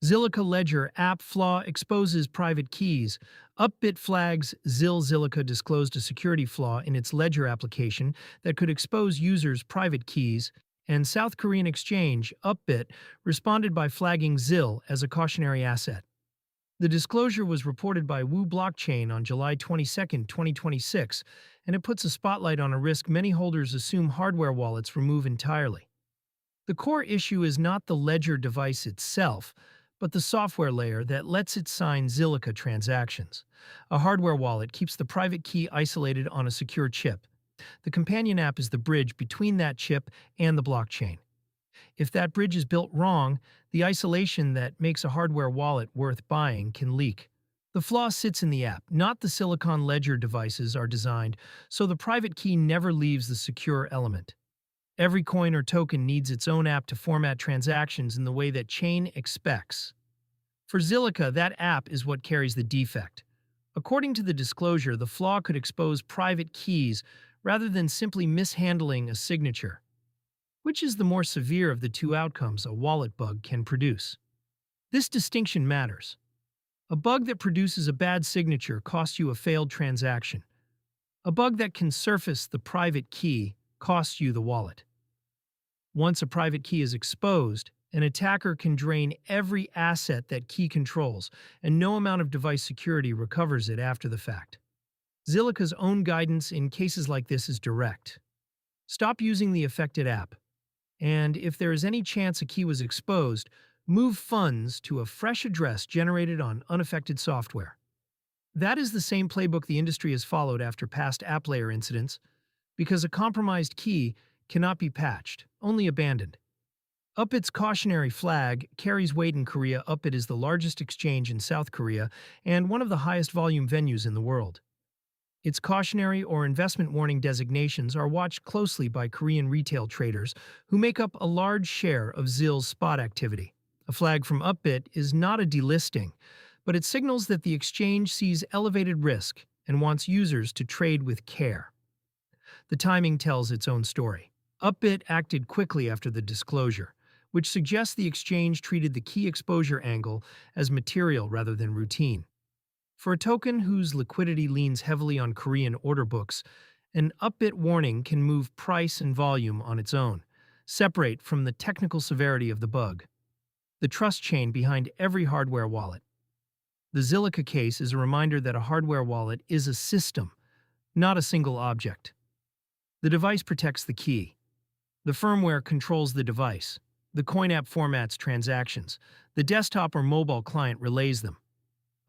Zilliqa Ledger app Flaw exposes private keys. Upbit flags Zilliqa disclosed a security flaw in its Ledger application that could expose users' private keys, and South Korean exchange Upbit responded by flagging ZIL as a cautionary asset. The disclosure was reported by Wu Blockchain on July 22, 2026, and it puts a spotlight on a risk many holders assume hardware wallets remove entirely. The core issue is not the Ledger device itself, but the software layer that lets it sign Zilliqa transactions. A hardware wallet keeps the private key isolated on a secure chip. The companion app is the bridge between that chip and the blockchain. If that bridge is built wrong, the isolation that makes a hardware wallet worth buying can leak. The flaw sits in the app, not the Silicon Ledger devices are designed, so the private key never leaves the secure element. Every coin or token needs its own app to format transactions in the way that chain expects. For Zilliqa, that app is what carries the defect. According to the disclosure, the flaw could expose private keys rather than simply mishandling a signature. Which is the more severe of the two outcomes a wallet bug can produce? This distinction matters. A bug that produces a bad signature costs you a failed transaction. A bug that can surface the private key costs you the wallet. Once a private key is exposed, an attacker can drain every asset that key controls, and no amount of device security recovers it after the fact. Zilliqa's own guidance in cases like this is direct. Stop using the affected app. And if there is any chance a key was exposed, move funds to a fresh address generated on unaffected software. That is the same playbook the industry has followed after past app layer incidents, because a compromised key cannot be patched, only abandoned. Upbit's cautionary flag carries weight in Korea. Upbit is the largest exchange in South Korea and one of the highest volume venues in the world. Its cautionary or investment warning designations are watched closely by Korean retail traders who make up a large share of ZIL's spot activity. A flag from Upbit is not a delisting, but it signals that the exchange sees elevated risk and wants users to trade with care. The timing tells its own story. Upbit acted quickly after the disclosure, which suggests the exchange treated the key exposure angle as material rather than routine. For a token whose liquidity leans heavily on Korean order books, an Upbit warning can move price and volume on its own, separate from the technical severity of the bug. The trust chain behind every hardware wallet. The Zilliqa case is a reminder that a hardware wallet is a system, not a single object. The device protects the key. The firmware controls the device. The coin app formats transactions. The desktop or mobile client relays them.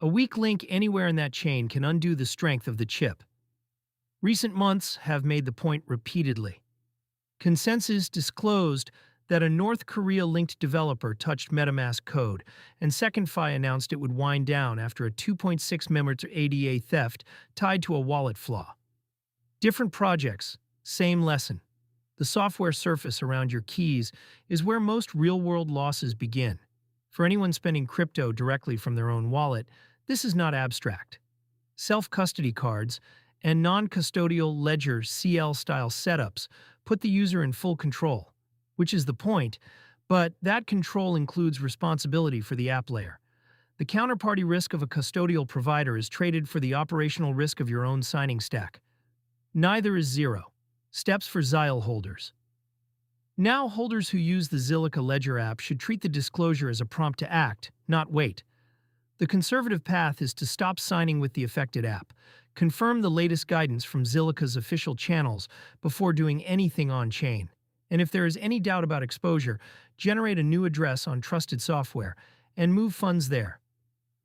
A weak link anywhere in that chain can undo the strength of the chip. Recent months have made the point repeatedly. Consensus disclosed that a North Korea-linked developer touched MetaMask code, and SecondFi announced it would wind down after a 2.6 million ADA theft tied to a wallet flaw. Different projects, same lesson. The software surface around your keys is where most real-world losses begin. For anyone spending crypto directly from their own wallet, this is not abstract. Self-custody cards and non-custodial ledger CL-style setups put the user in full control, which is the point, but that control includes responsibility for the app layer. The counterparty risk of a custodial provider is traded for the operational risk of your own signing stack. Neither is zero. Steps for ZIL holders. Now, holders who use the Zilliqa Ledger app should treat the disclosure as a prompt to act, not wait. The conservative path is to stop signing with the affected app, confirm the latest guidance from Zilliqa's official channels before doing anything on-chain. And if there is any doubt about exposure, generate a new address on trusted software and move funds there.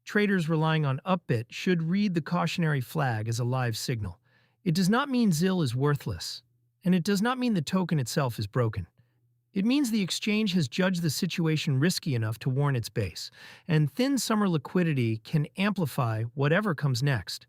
Traders relying on Upbit should read the cautionary flag as a live signal. It does not mean ZIL is worthless, and it does not mean the token itself is broken. It means the exchange has judged the situation risky enough to warn its base, and thin summer liquidity can amplify whatever comes next.